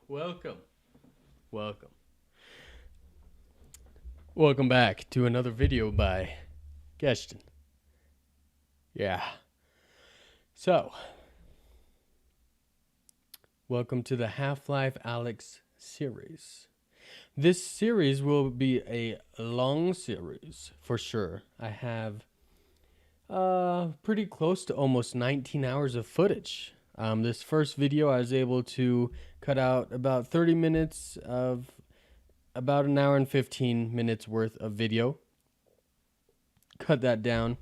Welcome. Welcome. Welcome back to another video by Geston. Yeah. So, welcome to the Half-Life-Alyx series. This series will be a long series for sure. I have pretty close to almost 19 hours of footage. This first video I was able to cut out about 30 minutes of about an hour and 15 minutes worth of video. Cut that down.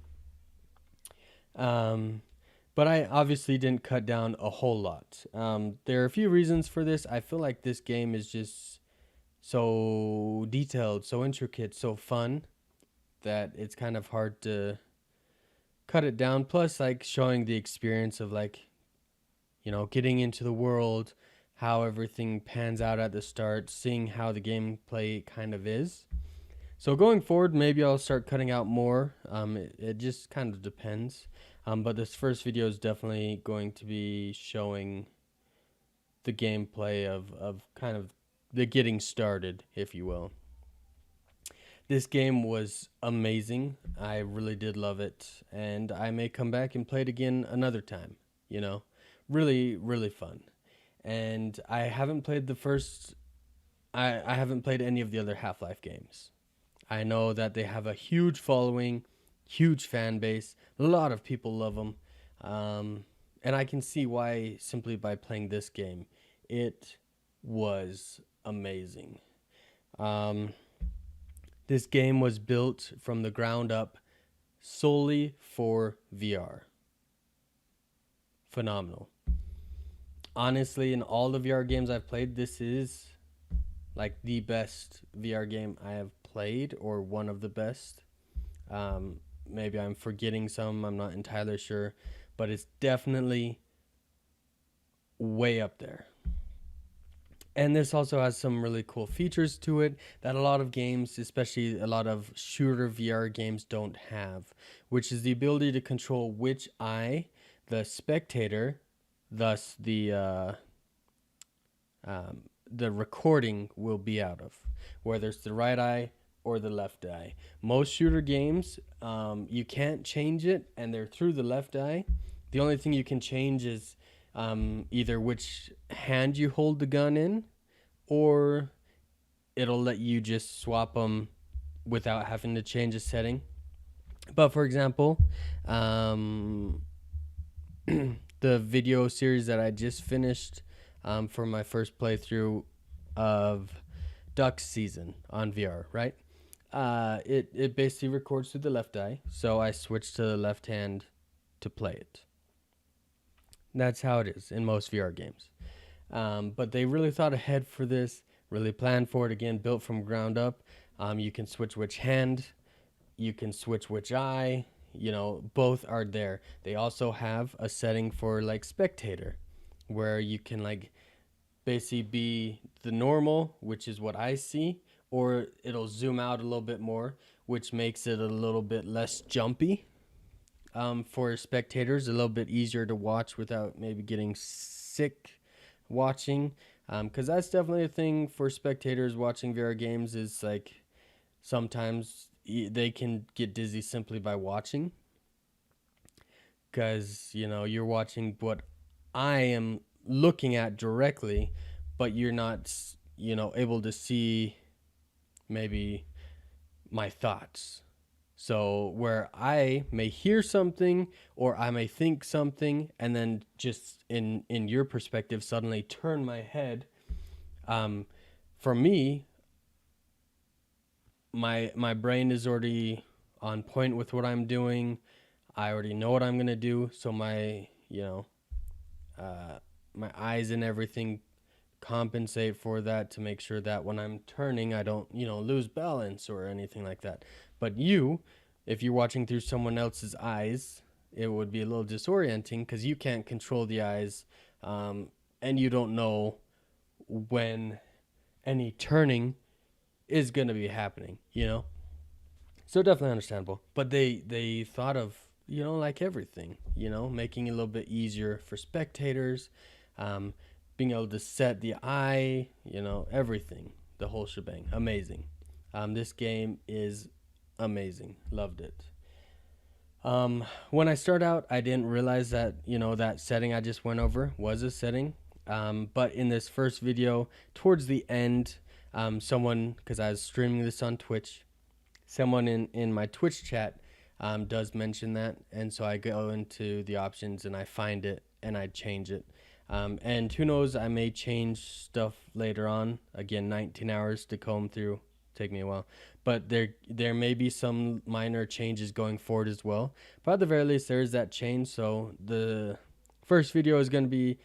But I obviously didn't cut down a whole lot. There are a few reasons for this. I feel like this game is just so detailed, so intricate, so fun that it's kind of hard to cut it down. Plus, like, showing the experience of, like, getting into the world, how everything pans out at the start, seeing how the gameplay kind of is. So going forward, maybe I'll start cutting out more. It just kind of depends. But this first video is definitely going to be showing the gameplay of kind of the getting started, if you will. This game was amazing. I really did love it. And I may come back and play it again another time, Really, really fun. And I haven't played I haven't played any of the other Half-Life games. I know that they have a huge following, huge fan base. A lot of people love them. And I can see why simply by playing this game. It was amazing. This game was built from the ground up solely for VR. Phenomenal. Honestly, in all the VR games I've played, this is like the best VR game I have played, or one of the best. Maybe I'm forgetting some, I'm not entirely sure, but it's definitely way up there. And this also has some really cool features to it that a lot of games, especially a lot of shooter VR games, don't have, which is the ability to control which eye the spectator, thus the recording, will be out of, whether it's the right eye or the left eye. Most shooter games, you can't change it, and they're through the left eye. The only thing you can change is either which hand you hold the gun in, or it'll let you just swap them without having to change a setting. But for example, the video series that I just finished for my first playthrough of Duck Season on VR, right? It basically records through the left eye, so I switched to the left hand to play it. That's how it is in most VR games. But they really thought ahead for this, really planned for it. Again, built from ground up. You can switch which hand, you can switch which eye, both are there. They also have a setting for like spectator, where you can like basically be the normal, which is what I see, or it'll zoom out a little bit more, which makes it a little bit less jumpy. For spectators, a little bit easier to watch without maybe getting sick watching, because that's definitely a thing for spectators watching VR games, is like sometimes they can get dizzy simply by watching, because you're watching what I am looking at directly, but you're not able to see maybe my thoughts. So where I may hear something, or I may think something, and then just in your perspective suddenly turn my head, for me, my brain is already on point with what I'm doing. I already know what I'm gonna do, so my my eyes and everything compensate for that, to make sure that when I'm turning, I don't lose balance or anything like that. But if you're watching through someone else's eyes, it would be a little disorienting, because you can't control the eyes, and you don't know when any turning is going to be happening. So definitely understandable. But they thought of like everything, making it a little bit easier for spectators, um, being able to set the eye, everything, the whole shebang. Amazing. This game is amazing. Loved it. When I start out, I didn't realize that, that setting I just went over was a setting. But in this first video, towards the end, someone, because I was streaming this on Twitch, someone in my Twitch chat does mention that. And so I go into the options and I find it and I change it. And who knows, I may change stuff later on. Again, 19 hours to comb through. Take me a while. But there may be some minor changes going forward as well. But at the very least, there is that change. So the first video is going to be,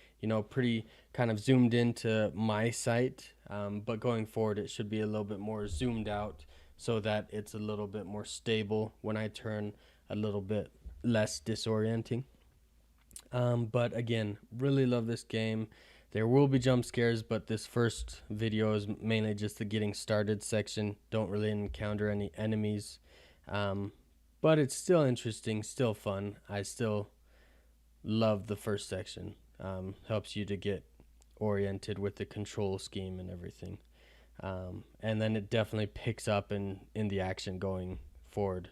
pretty kind of zoomed into my site. But going forward, it should be a little bit more zoomed out so that it's a little bit more stable when I turn, a little bit less disorienting. But again, really love this game. There will be jump scares, but this first video is mainly just the getting started section. Don't really encounter any enemies. But it's still interesting, still fun. I still love the first section. Helps you to get oriented with the control scheme and everything. And then it definitely picks up in the action going forward.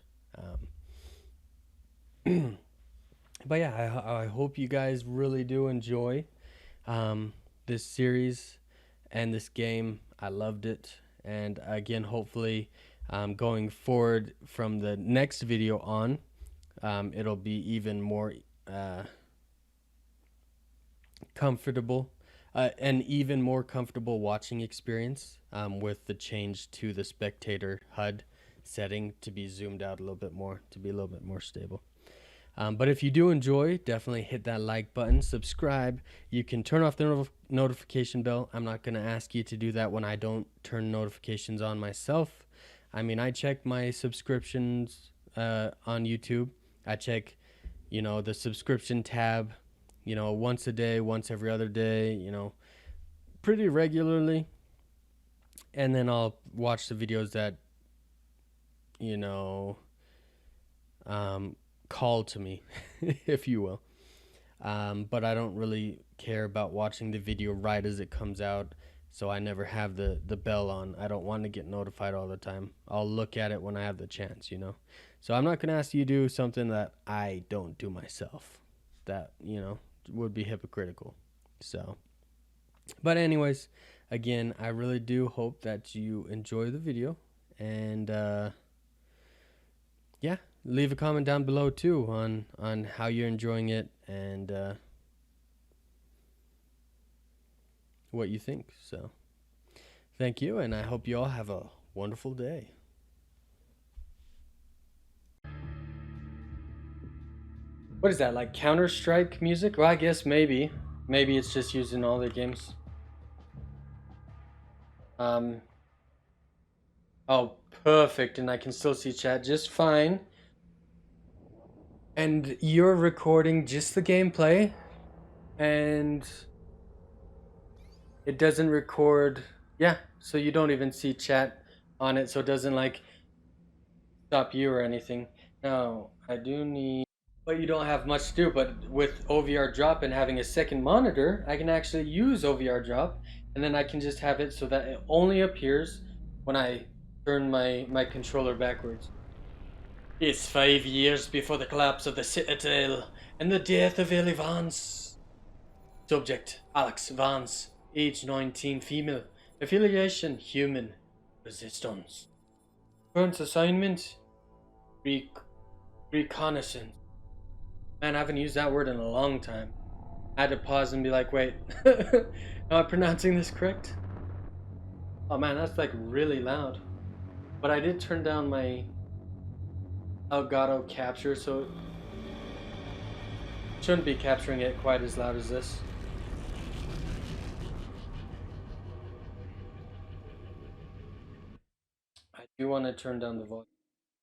But yeah, I hope you guys really do enjoy this series and this game. I loved it. And again, hopefully, going forward from the next video on, it'll be even more comfortable, an even more comfortable watching experience, with the change to the spectator HUD setting to be zoomed out a little bit more, to be a little bit more stable. But if you do enjoy, definitely hit that like button, subscribe. You can turn off the notification bell. I'm not going to ask you to do that when I don't turn notifications on myself. I mean, I check my subscriptions on YouTube. I check, the subscription tab, once a day, once every other day, pretty regularly. And then I'll watch the videos that, call to me, if you will. But I don't really care about watching the video right as it comes out, so I never have the bell on. I don't want to get notified all the time. I'll look at it when I have the chance, So I'm not going to ask you to do something that I don't do myself. That, would be hypocritical. So, but anyways, again, I really do hope that you enjoy the video. And, yeah, leave a comment down below too on how you're enjoying it and what you think. So thank you, and I hope you all have a wonderful day. What is that, like Counter-Strike music? Well, I guess maybe it's just used in all their games. Oh, perfect, and I can still see chat just fine. And you're recording just the gameplay, and it doesn't record. Yeah, so you don't even see chat on it, so it doesn't like stop you or anything. Now, I do need, but you don't have much to do. But with OVR drop and having a second monitor, I can actually use OVR drop, and then I can just have it so that it only appears when I turn my controller backwards. It's 5 years before the collapse of the Citadel and the death of Ellie Vance. Subject, Alex Vance. Age 19, female. Affiliation, human. Resistance. Current assignment, reconnaissance. Man, I haven't used that word in a long time. I had to pause and be like, wait, am I pronouncing this correct? Oh man, that's like really loud. But I did turn down my Elgato capture, so it shouldn't be capturing it quite as loud as this. I do want to turn down the volume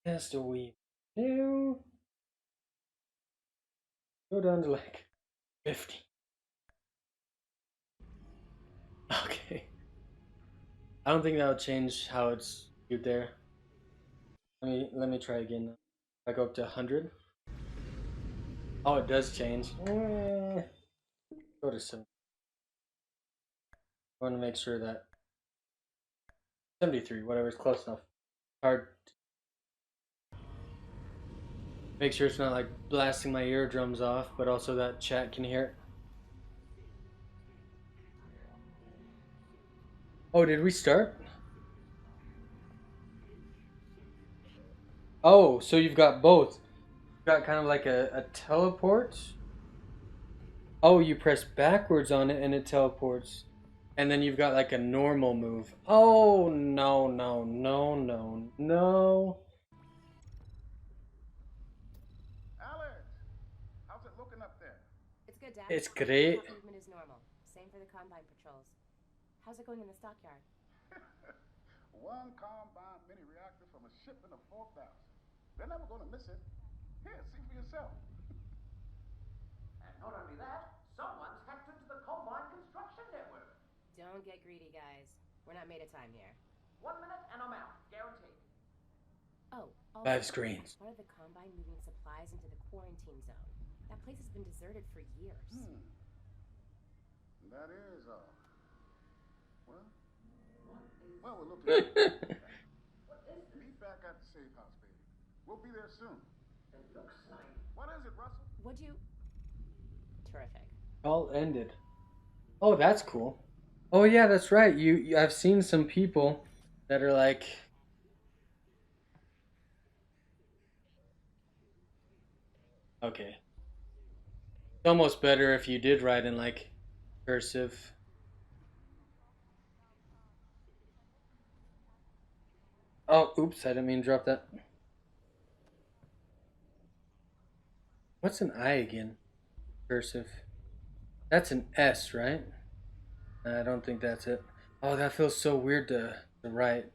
just a wee. No. Go down to like 50. Okay. I don't think that'll change how it's viewed there. Let me try again. If I go up to 100. Oh, it does change. Go to some. I want to make sure that 73, whatever, is close enough. Hard. Make sure it's not like blasting my eardrums off, but also that chat can hear it. Oh, did we start? Oh, so you've got both. You've got kind of like a teleport. Oh, you press backwards on it and it teleports. And then you've got like a normal move. Oh, no, no, no, no, no. Alex, how's it looking up there? It's good, Dad. It's great. Movement is normal. Same for the combine patrols. How's it going in the stockyard? One combine mini reactor from a shipment of 4,000. They're never going to miss it. Here, see for yourself. And not only that, someone's hacked into the Combine construction network. Don't get greedy, guys. We're not made of time here. 1 minute and I'm out, guaranteed. Oh, also, 5 screens. part of the combine moving supplies into the quarantine zone. That place has been deserted for years. That is, well, What we're looking at it. is this? Meet back at the safe house, baby. We'll be there soon. It looks like... What is it, Russell? Would you? Terrific. All ended. Oh, that's cool. Oh yeah, that's right. I've seen some people that are like, okay. It's almost better if you did write in like cursive. Oh, oops, I didn't mean to drop that. What's an I again? Cursive. That's an S, right? I don't think that's it. Oh, that feels so weird to write.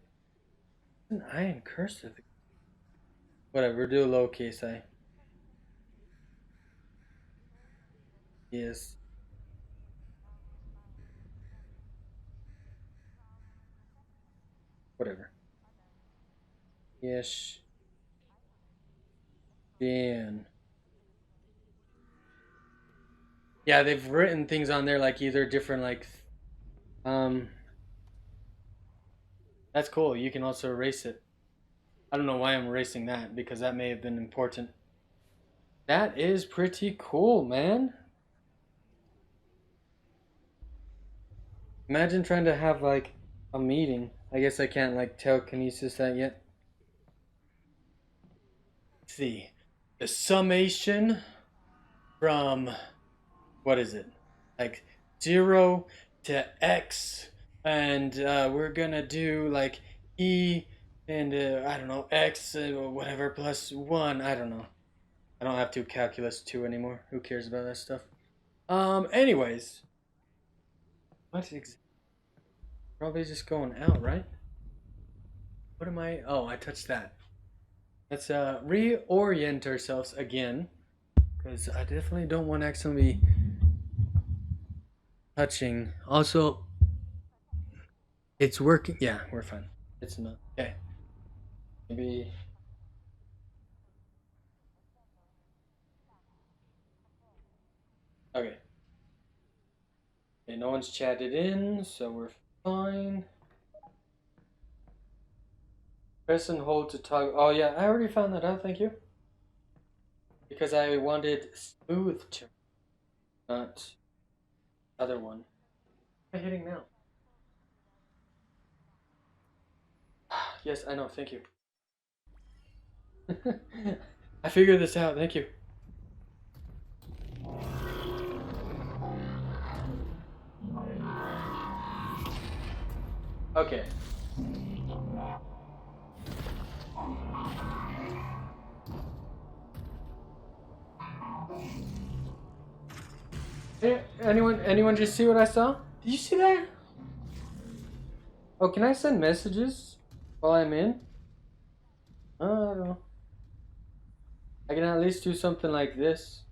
An I in cursive. Whatever, do a lowercase I. Yes. Whatever. Yes. Dan. Yeah, they've written things on there like either different like um that's cool. You can also erase it. I don't know why I'm erasing that because that may have been important. That is pretty cool, man. Imagine trying to have like a meeting. I guess I can't like telekinesis that yet. Let's see. The summation from what is it? Like 0 to X, and we're gonna do like E and I don't know X or whatever plus 1. I don't know. I don't have to calculus 2 anymore. Who cares about that stuff? Anyways, what exactly? Probably just going out, right? What am I? Oh, I touched that. Let's reorient ourselves again, because I definitely don't want to accidentally touching. Also, it's working. Yeah, we're fine. It's not. Okay. Maybe. Okay. Okay, no one's chatted in, so we're fine. Press and hold to toggle. Oh yeah, I already found that out. Thank you. Because I wanted smooth to, not other one. What am I hitting now? Yes, I know. Thank you. I figured this out. Thank you. Okay. Hey, anyone just see what I saw? Did you see that? Oh, can I send messages while I'm in? I don't know. I can at least do something like this.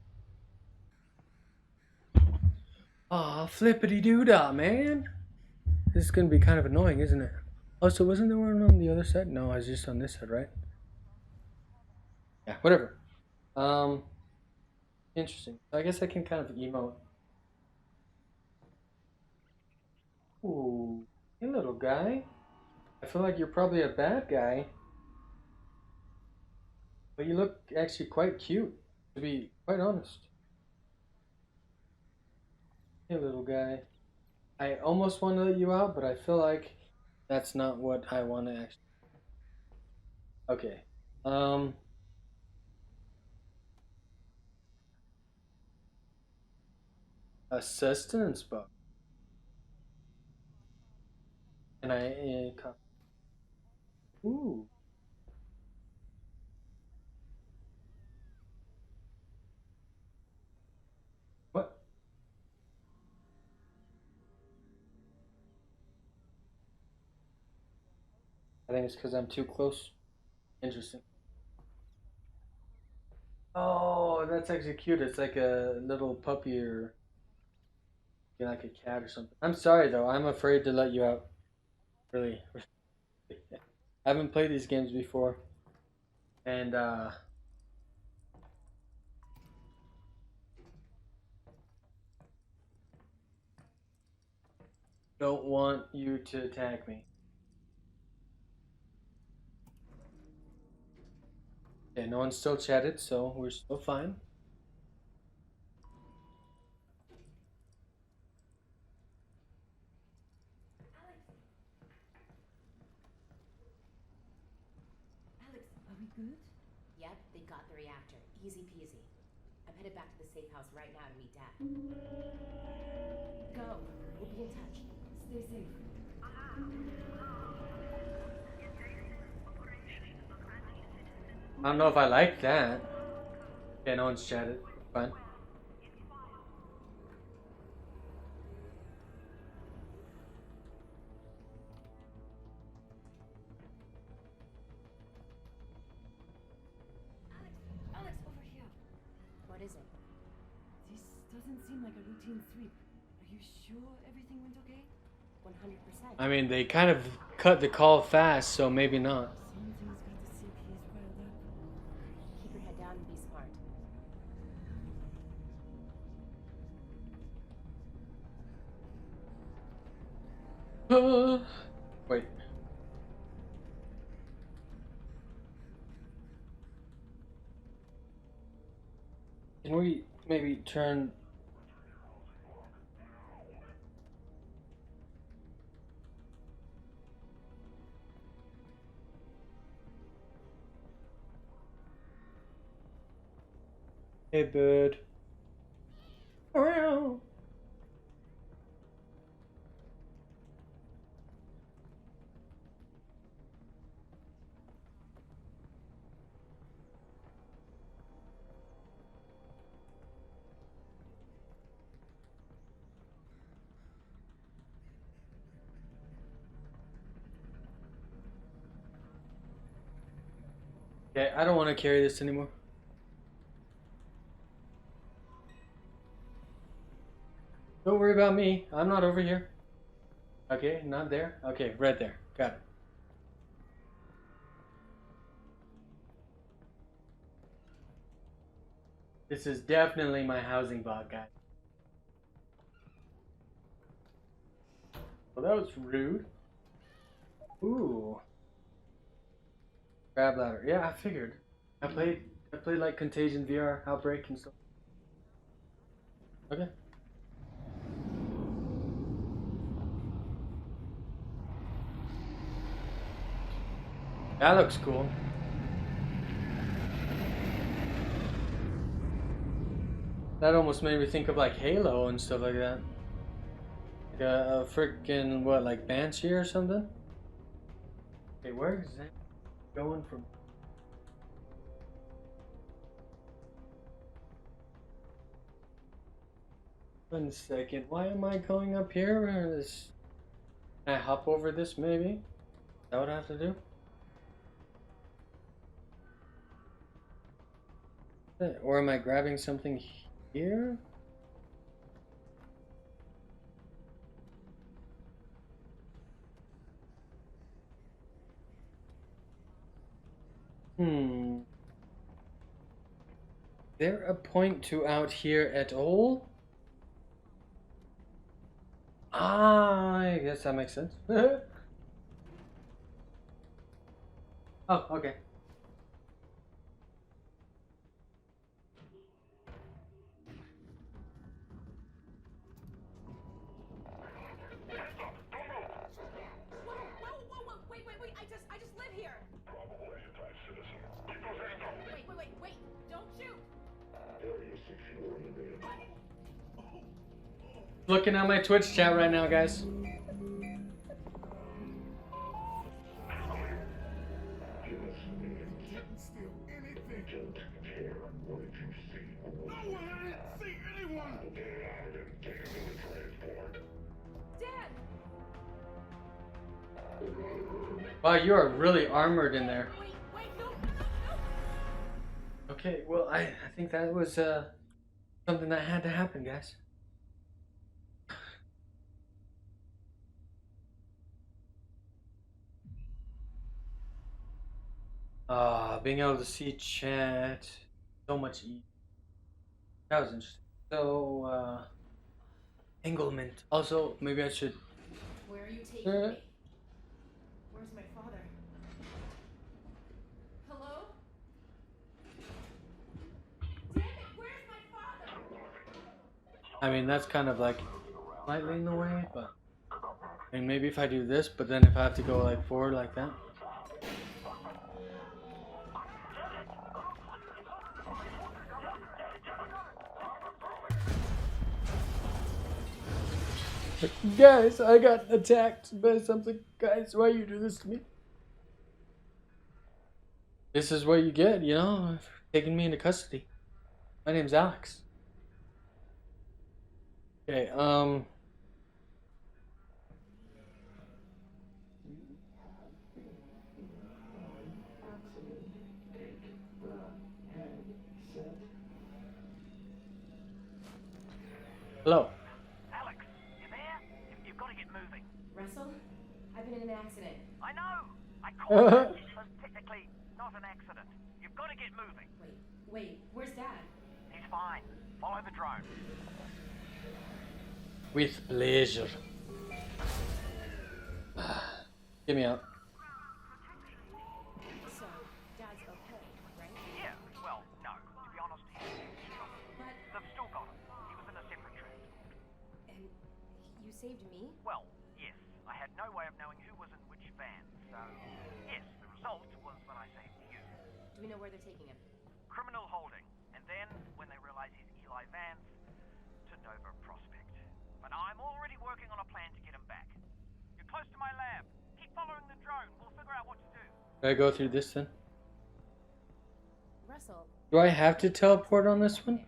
Aw, flippity doo dah, man. This is gonna be kind of annoying, isn't it? Oh, so wasn't there one on the other side? No, I was just on this side, right? Yeah, whatever. Interesting. So I guess I can kind of emote. Ooh, hey little guy. I feel like you're probably a bad guy, but you look actually quite cute, to be quite honest. Hey little guy. I almost want to let you out, but I feel like that's not what I want to actually. Okay. Um, a sustenance book. And ooh, what? I think it's because I'm too close. Interesting. Oh, that's actually cute. It's like a little puppy or like a cat or something. I'm sorry though. I'm afraid to let you out. Really. I haven't played these games before, and don't want you to attack me. Okay, no one still chatted, so we're still fine. Alex, are we good? Yep, they got the reactor. Easy peasy. I'm headed back to the safe house right now to meet Dad. Go. We'll be in touch. Stay safe. I don't know if I like that. Okay, no one's chatted. Fine. Alex, over here. What is it? This doesn't seem like a routine sweep. Are you sure everything went okay? 100%. I mean, they kind of cut the call fast, so maybe not. Something's got the CPS riled up. Keep your head down and be smart. Wait. Can we maybe turn? Hey, bird. Meow. Okay, I don't want to carry this anymore. Don't worry about me. I'm not over here. Okay, not there. Okay, right there. Got it. This is definitely my housing bot, guy. Well, that was rude. Ooh, grab ladder. Yeah, I figured. I played. I played like Contagion VR, Outbreak, and stuff. Okay. That looks cool. That almost made me think of like Halo and stuff like that. Like a freaking what, like Banshee or something? Okay, where is that going from? 1 second. Why am I going up here? Can I hop over this maybe? Is that what I have to do? Or am I grabbing something here? Hmm. there a point to out here at all? Ah, I guess that makes sense. Oh, okay. Whoa, wait, I just live here. Wait, don't shoot. Looking at my Twitch chat right now, guys. Didn't steal anything. What did you see? No, I didn't see anyone. Dad! Wow, you are really armored in there. Wait, no. Okay, well, I think that was something that had to happen, guys. Being able to see chat so much easier. That was interesting. So, Englement. Also, maybe I should. Where are you taking me? Where's my father? Hello? Damn it, where's my father? I mean, that's kind of like slightly in the way, but. I mean, maybe if I do this, but then if I have to go like forward like that. Guys, I got attacked by something. Guys, why you do this to me? This is what you get, you know, for taking me into custody. My name's Alex. Okay, hello. Alex, you there? You've got to get moving. Russell? I've been in an accident. I know. I called it. It was technically not an accident. You've got to get moving. Wait, where's Dad? He's fine. Follow the drone. With pleasure. Get me out. So, Dad's okay, right? Yeah, well, no. To be honest, he's shot. But, They've still got him. He was in a separate transport. and you saved me? Well, yes. I had no way of knowing who was in which van, so yes, the result was that I saved you. Do we know where they're taking him? Criminal holding. And then, when they realize he's Eli Vance, to Nova Prospect. But I'm already working on a plan to get him back. You're close to my lab. Keep following the drone. We'll figure out what to do. Do I go through this then? Russell. Do I have to teleport on this one?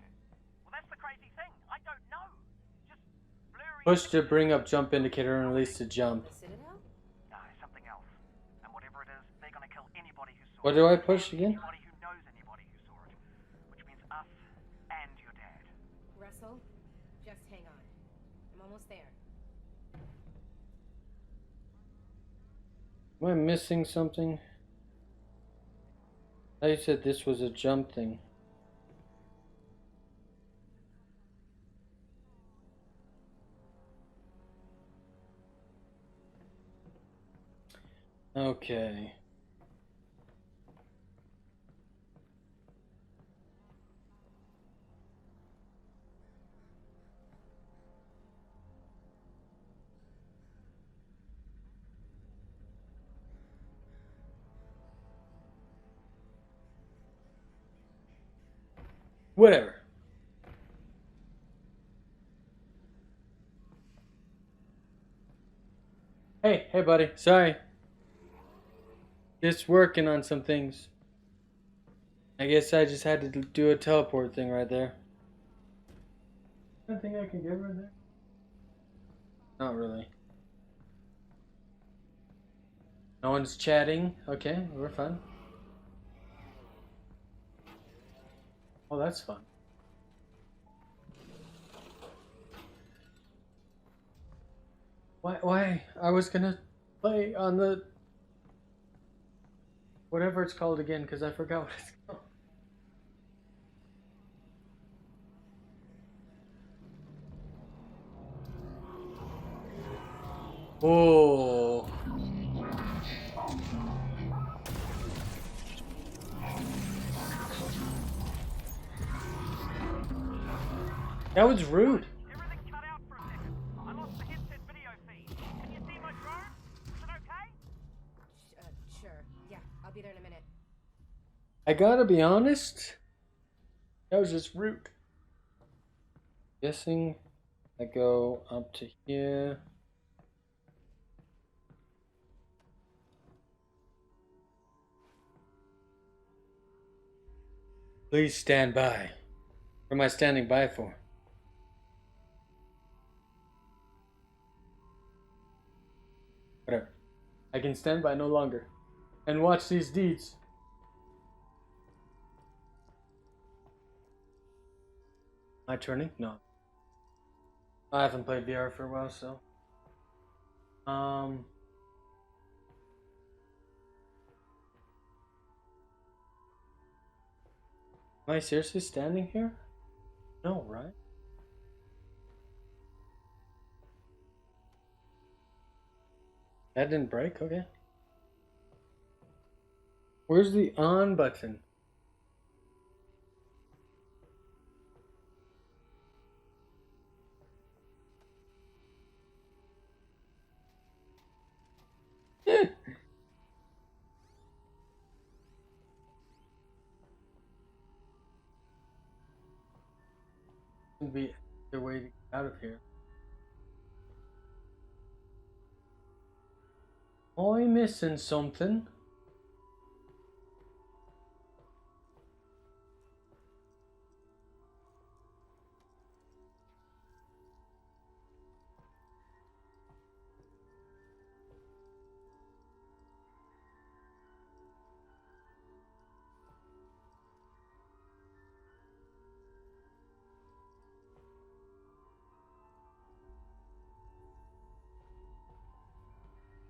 Well, that's the crazy thing. I don't know. Just blurry. Push to bring up jump indicator and release to jump. The Citadel? No, something else. And whatever it is, they're gonna kill anybody who saw What it. do I push again? Anybody who knows anybody who saw it. Which means us and your dad. Russell, just hang on. I'm almost there. Am I missing something? I thought you said this was a jump thing. Okay. Whatever. Hey, buddy. Sorry. Just working on some things. I guess I just had to do a teleport thing right there. Anything I can get right there? Not really. No one's chatting. Okay, we're fine. Oh, that's fun. Why? I was gonna play on the whatever it's called again, because I forgot what it's called. Oh. That was rude. Everything cut out for a second. I lost the headset video feed. Can you see my drone? Is it okay? Sure. Yeah, I'll be there in a minute. I gotta be honest. That was just rude. Guessing I go up to here. Please stand by. What am I standing by for? Whatever. I can stand by no longer and watch these deeds. Am I turning? No. I haven't played VR for a while, so. Am I seriously standing here? No, right? That didn't break? Okay. Where's the on button? Should be the way to get out of here. Am I missing something?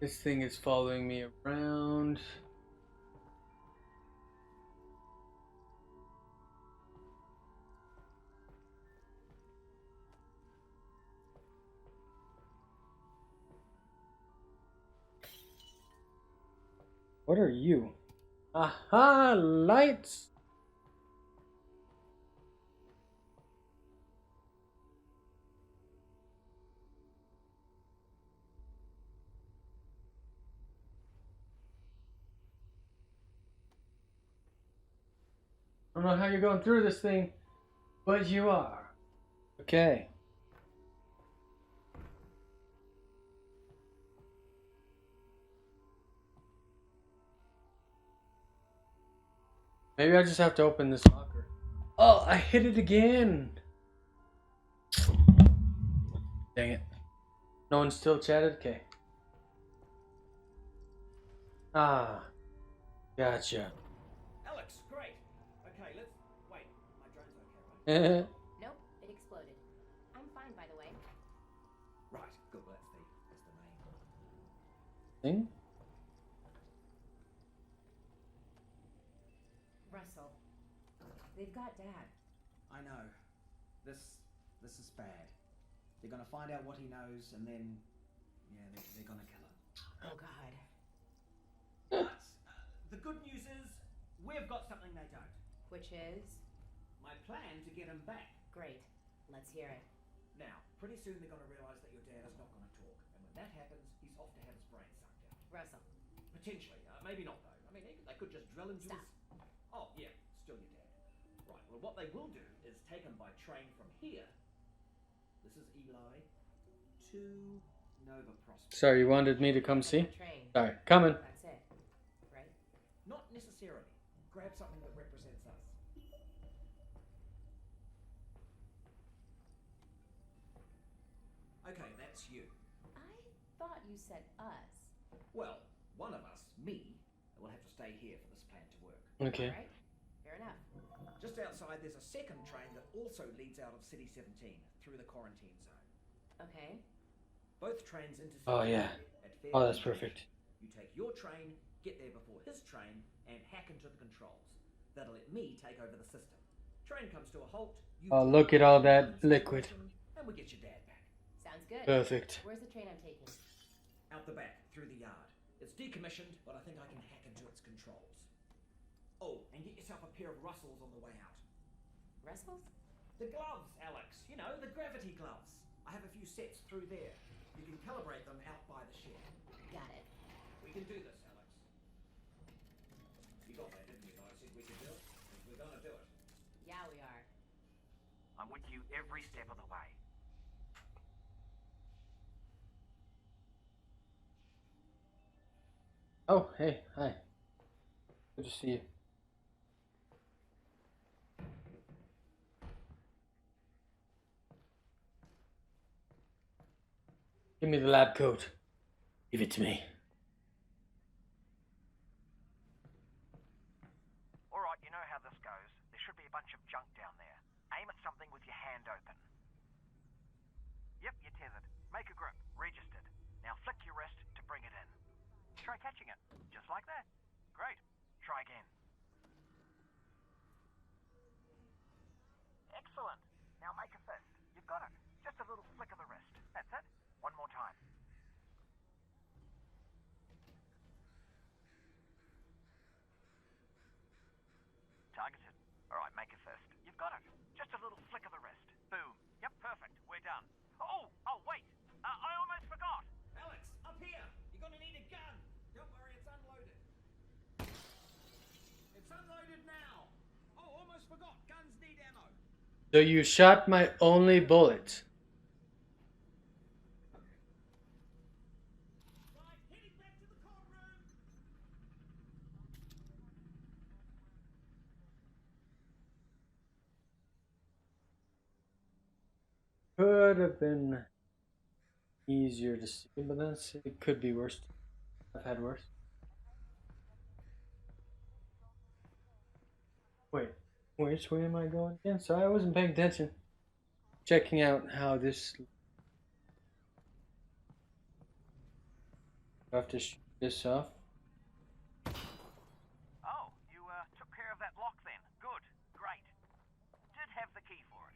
This thing is following me around. What are you? Aha! Lights! I don't know how you're going through this thing, but you are. Okay. Maybe I just have to open this locker. Oh, I hit it again. Dang it. No one still chatted? Okay. Ah, gotcha. Alex, great. Okay, let's wait. My drone's okay, right? Nope, it exploded. I'm fine, by the way. Right, good. Well, that's the main. Thing? Russell, they've got Dad. I know. This is bad. They're gonna find out what he knows, and then, yeah, they're gonna kill him. Oh God. But the good news is we've got something they don't. Which is? My plan to get him back. Great. Let's hear it. Now, pretty soon they're gonna realise that your dad is not gonna talk, and when that happens, he's off to have his brain sucked out. Russell. Potentially, maybe not though. I mean, they could just drill into Stop. his. Oh yeah, still your dad. Right. Well, what they will do is take him by train from here. This is Eli to Nova Prospect. Sorry, you wanted me to come see? Train. Sorry, coming. That's it. Right? Not necessarily. Grab something that represents us. Okay, that's you. I thought you said us. Well, one of us, me, will have to stay here for this plan to work. Okay. All right. Fair enough. Just outside, there's a second train that also leads out of City 17 through the quarantine zone. Okay. Both trains intersect. Oh, yeah. At fair Oh, that's speed. perfect. You take your train, get there before his train, and hack into the controls. That'll let me take over the system. Train comes to a halt. You Oh, look at all that liquid. And we get your dad back. Sounds good. Perfect. Where's the train I'm taking? Out the back, through the yard. It's decommissioned, but I think I can hack into its controls. Oh, and get yourself a pair of Russells on the way out. Russells? The gloves, Alex. You know, the gravity gloves. I have a few sets through there. You can calibrate them out by the shed. Got it. We can do this, Alex. You got that, didn't you? That I said we could do it? 'Cause we're gonna do it. Yeah, we are. I'm with you every step of the way. Oh, hey, hi. Good to see you. Give me the lab coat. Give it to me. Alright, you know how this goes. There should be a bunch of junk down there. Aim at something with your hand open. Yep, you're tethered. Make a grip. Registered. Now flick your wrist to bring it in. Try catching it. Just like that. Great. Try again. Excellent. Now make a fist. You've got it. Just a little flick of the wrist. That's it. One more time. Targeted. Alright, make a fist. You've got it. Just a little flick of the wrist. Boom. Yep, perfect. We're done. Oh, wait. I almost forgot. Alex, up here! You're gonna need a gun! Don't worry, it's unloaded. It's unloaded now! Oh, almost forgot. Guns need ammo. So you shot my only bullet. Right, heading back to the courtroom! Could have been easier to see, but it could be worse. I've had worse. Wait, which way am I going again? Sorry, I wasn't paying attention. Checking out how this. I have to shoot this off. Oh, you took care of that lock then. Good. Great. Did have the key for it,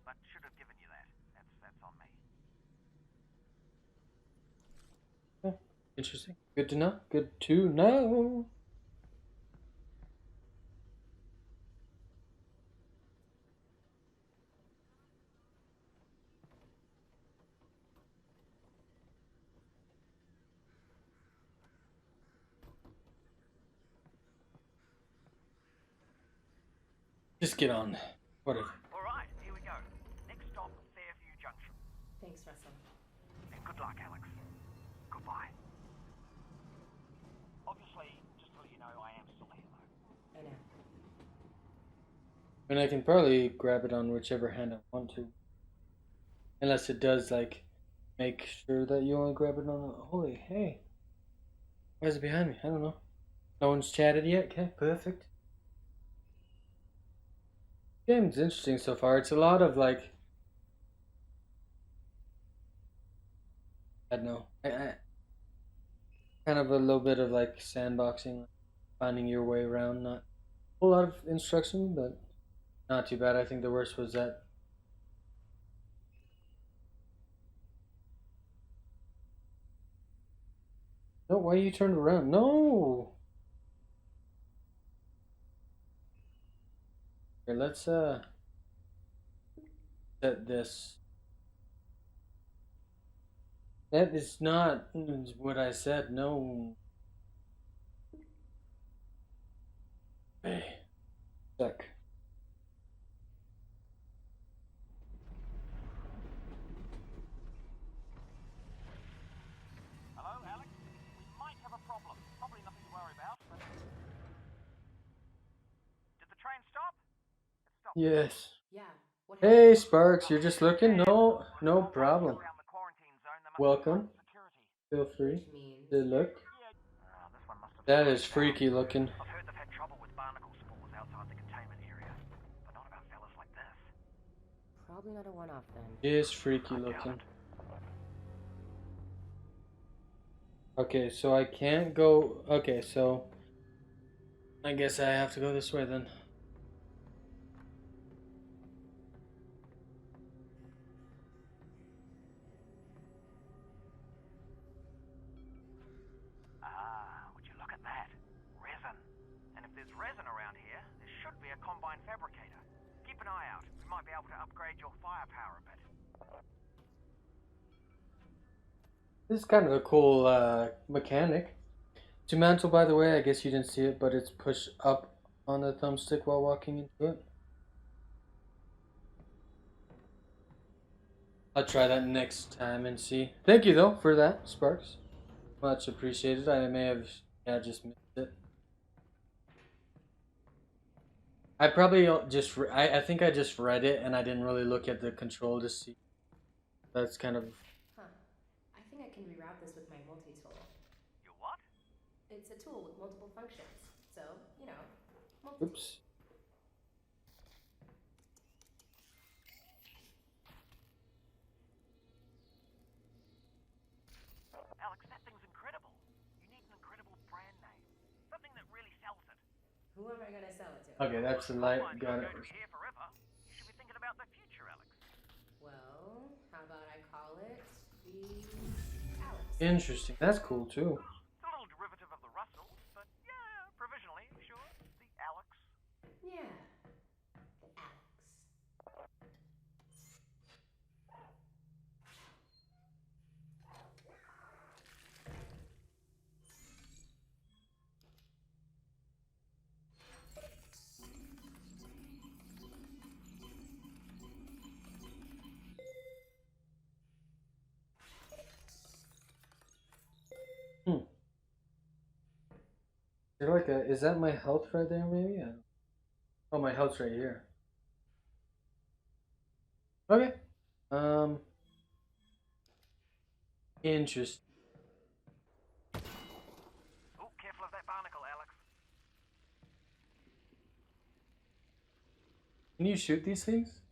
but should have given you that. That's on me. Oh, interesting. Good to know. Good to know. Just get on. Whatever. Alright, here we go. Next stop, Fairview Junction. Thanks, Russell. And good luck, Alex. Goodbye. Obviously, just to let you know, I am still here, though. I know. And I can probably grab it on whichever hand I want to. Unless it does, like, make sure that you only grab it on the. Holy, hey. Why is it behind me? I don't know. No one's chatted yet? Okay, perfect. Game's interesting so far. It's a lot of, like. I don't know. I kind of a little bit of, like, sandboxing, finding your way around. Not a whole lot of instruction, but not too bad. I think the worst was that. No, why you turned around? No! Here, let's set this. That is not what I said. No. Hey, sec. Hello, Alex? We might have a problem. Probably nothing to worry about, but... Did the train stop? It stopped. Yes. Yeah. What Hey, happened? Sparks, you're just looking? No, no problem. Around the quarantine zone, there must be Welcome. security. Feel free Which means to look. This one must have That slowed is down. freaky looking. I've heard they've had trouble with barnacle spores outside the containment area, but not about fellas like this. probably not a one-off then. It is freaky looking. Okay, so I can't go. Okay, so I guess I have to go this way then. be a combine fabricator. Keep an eye out. We might be able to upgrade your firepower a bit. This is kind of a cool mechanic. To mantle, by the way, I guess you didn't see it, but it's pushed up on the thumbstick while walking into it. I'll try that next time and see. Thank you though for that, Sparks. Much appreciated. I may have just missed it. I probably just I think I just read it and I didn't really look at the control to see. That's kind of. Huh. I think I can reroute this with my multi-tool. Your what? It's a tool with multiple functions. So, you know, multi-tool. Oops. Alex, that thing's incredible. You need an incredible brand name. Something that really sells it. Who am I gonna sell it to? Okay, that's the light. Combine's Got not it. going to be here forever. You should be thinking about the future, Alex. Well, how about I call it the Alex? Interesting. That's cool too. It's a little derivative of the Russells, but yeah, provisionally, sure. The Alex. Yeah, the Alex. Is there like a? Is that my health right there? Maybe. Oh, my health's right here. Okay. Interesting. Oh, careful of that barnacle, Alex. Can you shoot these things?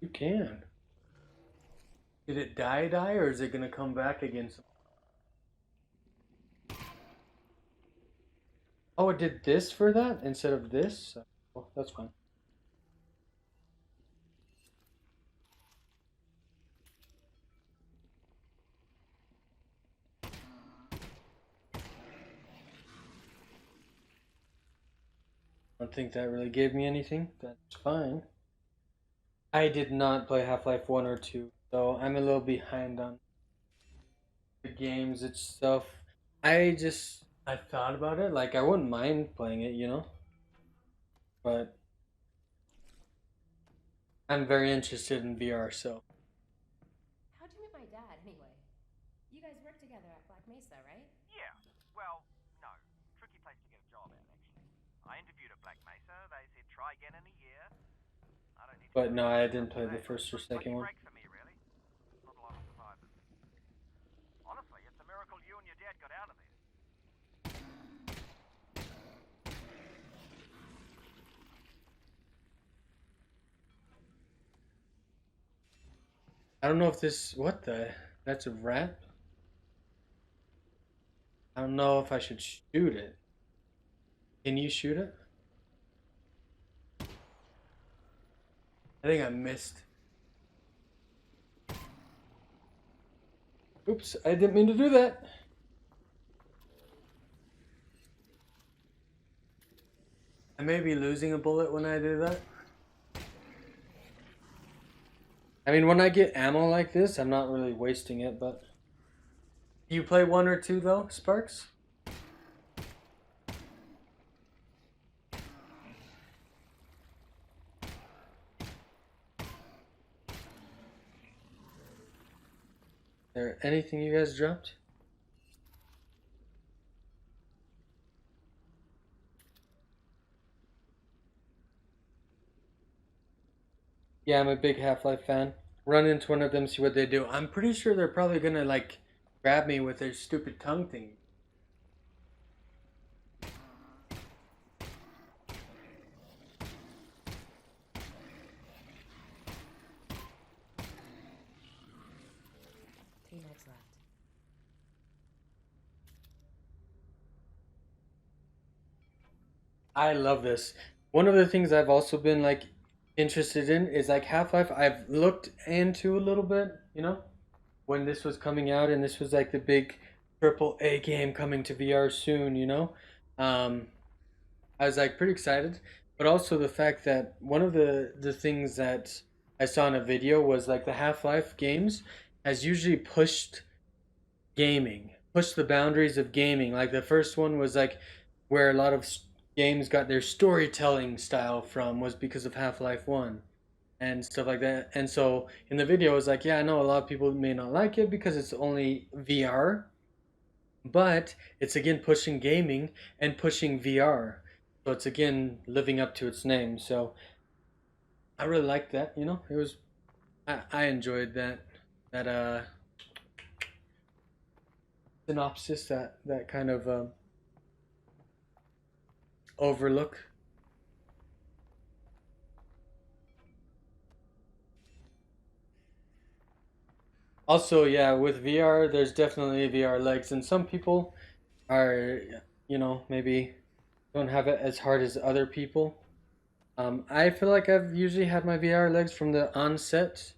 You can. Did it die, or is it gonna come back again? Oh, it did this for that instead of this? Well, that's fine. I don't think that really gave me anything. That's fine. I did not play Half-Life 1 or 2, so I'm a little behind on the games itself. I thought about it, like I wouldn't mind playing it, you know? But I'm very interested in VR, so. How'd you meet my dad, anyway? You guys work together at Black Mesa, right? Yeah. Well, no. Tricky place to get a job at, actually. I interviewed at Black Mesa. They said try again in a year. I don't need to. But no, I didn't play the first or second Lucky one. break for me, really. Not a lot of survivors. Honestly, it's a miracle you and your dad got out of there. I don't know if this. What the? That's a rat? I don't know if I should shoot it. Can you shoot it? I think I missed. Oops, I didn't mean to do that. I may be losing a bullet when I do that. I mean, when I get ammo like this, I'm not really wasting it, but... Do you play 1 or 2, though, Sparks? There anything you guys dropped? Yeah, I'm a big Half-Life fan. Run into one of them, see what they do. I'm pretty sure they're probably gonna, like, grab me with their stupid tongue thing. Left. I love this. One of the things I've also been, like, interested in is like Half-Life. I've looked into a little bit, you know, when this was coming out, and this was like the big triple A game coming to VR soon, you know. Um, I was like pretty excited, but also the fact that one of the things that I saw in a video was like the Half-Life games has usually pushed the boundaries of gaming. Like the first one was like where a lot of games got their storytelling style from was because of Half-Life 1 and stuff like that. And so in the video, it was like, yeah, I know a lot of people may not like it because it's only VR, but it's again pushing gaming and pushing VR. So it's again living up to its name. So I really liked that. You know, it was I enjoyed that synopsis, that kind of overlook. Also, yeah, with VR, there's definitely VR legs, and some people are, maybe don't have it as hard as other people. I feel like I've usually had my VR legs from the onset.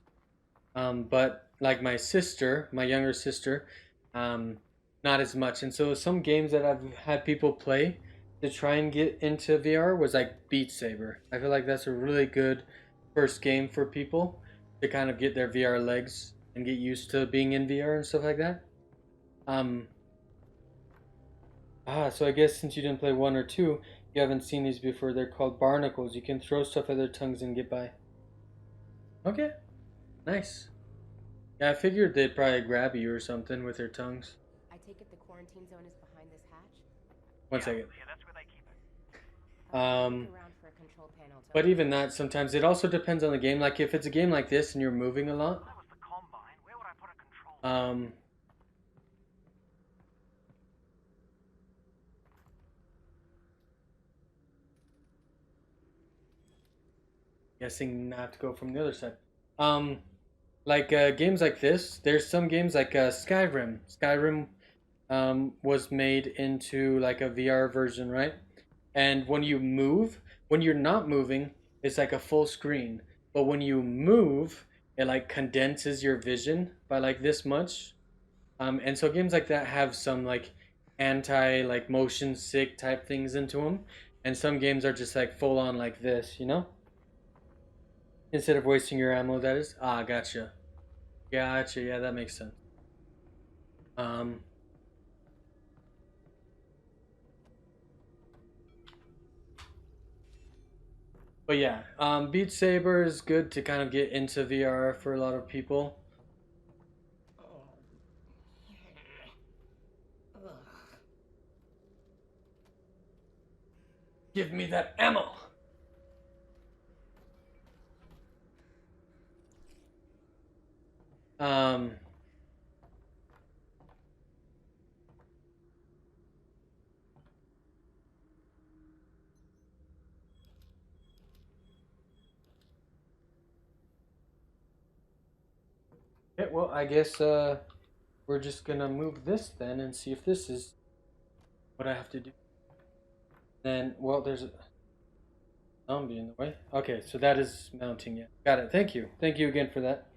But like my sister, my younger sister, um, not as much. And so some games that I've had people play to try and get into VR was like Beat Saber. I feel like that's a really good first game for people to kind of get their VR legs and get used to being in VR and stuff like that. Um, so I guess since you didn't play one or two, you haven't seen these before. They're called barnacles. You can throw stuff at their tongues and get by. Okay, nice. Yeah, I figured they'd probably grab you or something with their tongues. I take it the quarantine zone is behind this hatch? One second. Yeah, that's where they keep it. Um, Look around for a control panel to but even that, sometimes it also depends on the game. Like if it's a game like this and you're moving a lot, That was the Combine. Where would I put a control? um, guessing not to go from the other side. Um, like games like this, there's some games like Skyrim. Skyrim was made into like a VR version, right? And when you're not moving, it's like a full screen. But when you move, it like condenses your vision by like this much. And so games like that have some like anti like motion sick type things into them, and some games are just like full on like this, you know. Instead of wasting your ammo, that is. Ah, gotcha, gotcha. Yeah, that makes sense. Um, but yeah, Beat Saber is good to kind of get into VR for a lot of people. Give me that ammo. Um, okay, well, I guess we're just gonna move this then and see if this is what I have to do. Then, well, there's a zombie in the way. Okay, so that is mounting. Yeah, got it. Thank you. Thank you again for that,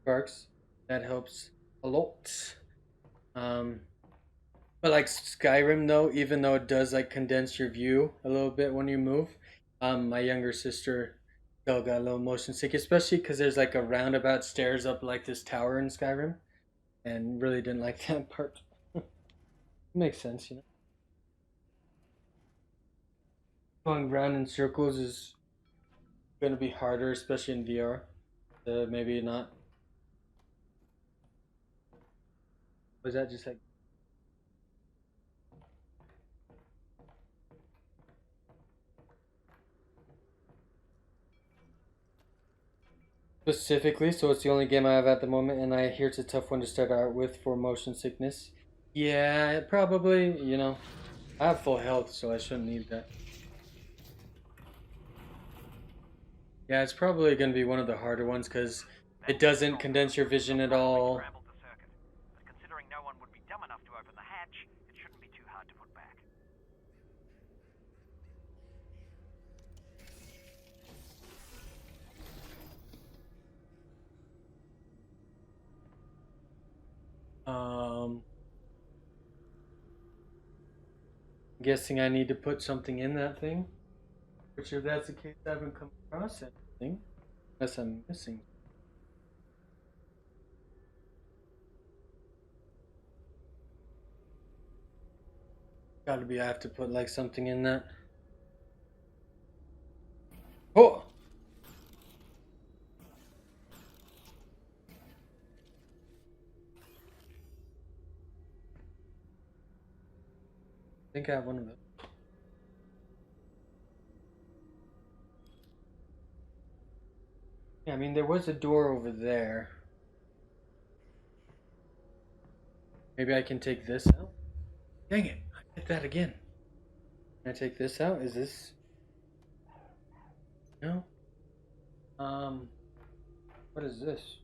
Sparks. That helps a lot. Um, but like Skyrim though, even though it does like condense your view a little bit when you move, my younger sister still got a little motion sick, especially because there's like a roundabout stairs up like this tower in Skyrim, and really didn't like that part. Makes sense, you know. Going round in circles is gonna be harder, especially in VR. Maybe not. Was that just like specifically? So it's the only game I have at the moment, and I hear it's a tough one to start out with for motion sickness. Yeah, probably. You know, I have full health, so I shouldn't need that. Yeah, it's probably gonna be one of the harder ones because it doesn't condense your vision at all. Scrambled the circuit. But considering no one would be dumb enough to open the hatch, it shouldn't be too hard to put back. guessing I need to put something in that thing. Which, if that's the case, I haven't come across anything. Unless I'm missing. Gotta be, I have to put like something in that. Oh! I think I have one of those. Yeah, I mean, there was a door over there. Maybe I can take this out? Dang it, I did that again. Can I take this out? Is this... No? What is this?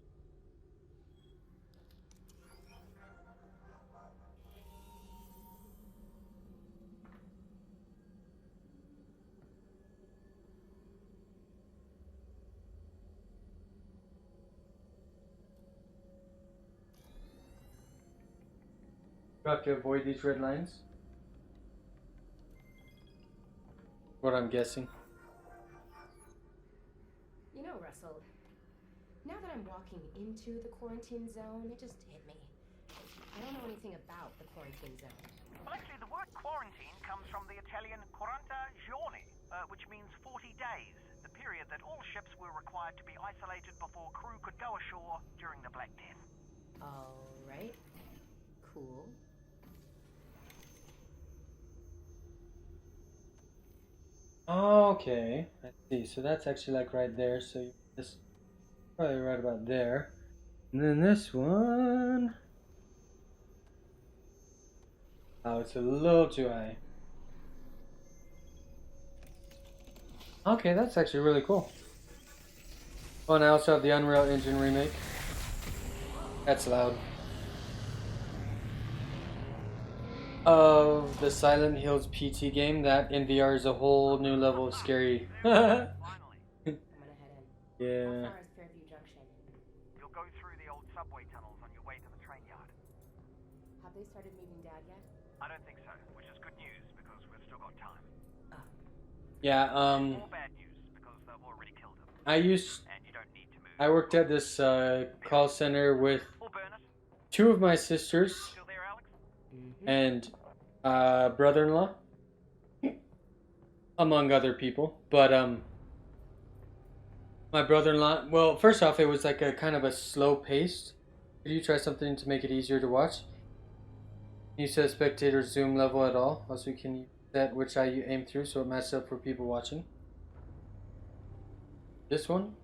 Do I have to avoid these red lines? What I'm guessing. You know, Russell, now that I'm walking into the quarantine zone, it just hit me. I don't know anything about the quarantine zone. Well, actually, the word quarantine comes from the Italian 40 giorni, which means 40 days, the period that all ships were required to be isolated before crew could go ashore during the Black Death. All right. Cool. Okay, I see. So that's actually like right there. So this probably right about there. And then this one. Oh, it's a little too high. Okay, that's actually really cool. Oh, and I also have the Unreal Engine remake. That's loud. Of the Silent Hills PT game, that in VR is a whole new level of scary. Finally, I'm gonna head in. How Yeah. far is Fairview Junction? you'll go through the old subway tunnels on your way to the train yard. Have they started moving Dad yet? I don't think so, which is good news because we've still got time. Yeah, Or bad news because they've already killed him, I and you don't need to move. worked at this call center with Or burn it. two of my sisters Still there, Alex? and brother-in-law, among other people. But my brother-in-law. Well, first off, it was like a kind of a slow paced. Could you try something to make it easier to watch? Can you set spectator zoom level at all? Also, can you set which eye you aim through so it matches up for people watching? This one.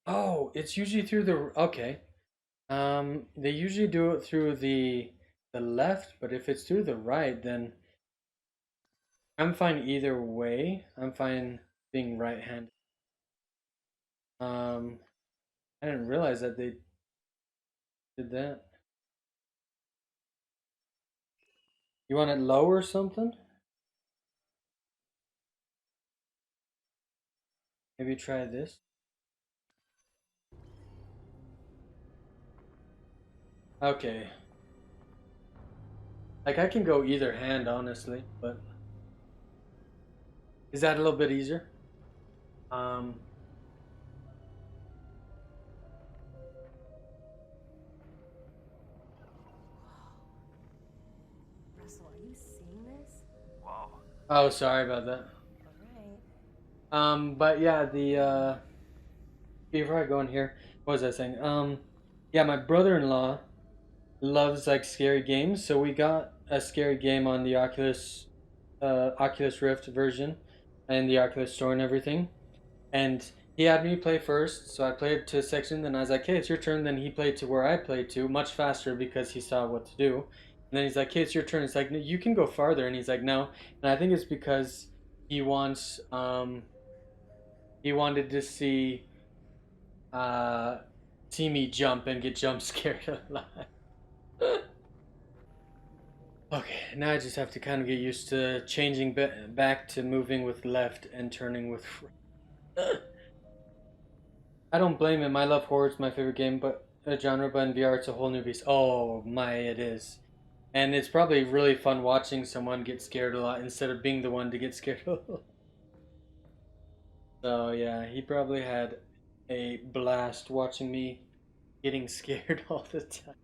Oh, it's usually through the okay. They usually do it through the left, but if it's through the right, then I'm fine either way. I'm fine being right-handed. I didn't realize that they did that. You want it low or something? Maybe try this. Okay. Like I can go either hand, honestly, but is that a little bit easier? Russell, are you seeing this? Whoa. Oh, sorry about that. Alright. But yeah, the before I go in here, what was I saying? Yeah, my brother-in-law loves like scary games, so we got a scary game on the Oculus Rift version, and the Oculus Store and everything. And he had me play first, so I played to a section. Then I was like, "Hey, it's your turn." Then he played to where I played to, much faster because he saw what to do. And then he's like, "Hey, it's your turn." It's like, "No, you can go farther," and he's like, "No." And I think it's because he wants he wanted to uh see me jump and get jump scared a lot. Okay, now I just have to kind of get used to changing back to moving with left and turning with right. I don't blame him. I love horror. It's my favorite game, but genre. But in VR, it's a whole new beast. Oh my, it is. And it's probably really fun watching someone get scared a lot instead of being the one to get scared. So yeah, he probably had a blast watching me getting scared all the time.